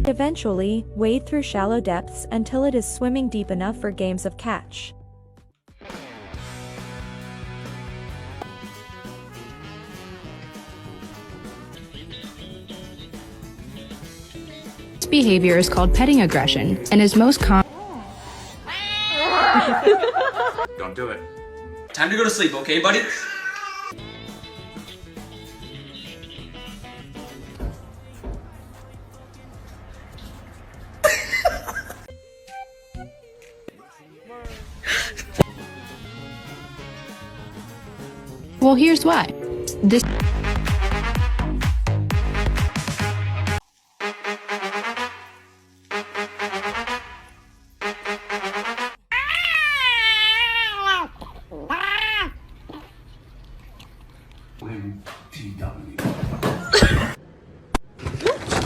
Eventually, wade through shallow depths until it is swimming deep enough for games of catch. This behavior is called petting aggression and is most common. Don't do it. Time to go to sleep, okay, buddy? Well, here's why. This When T-Dog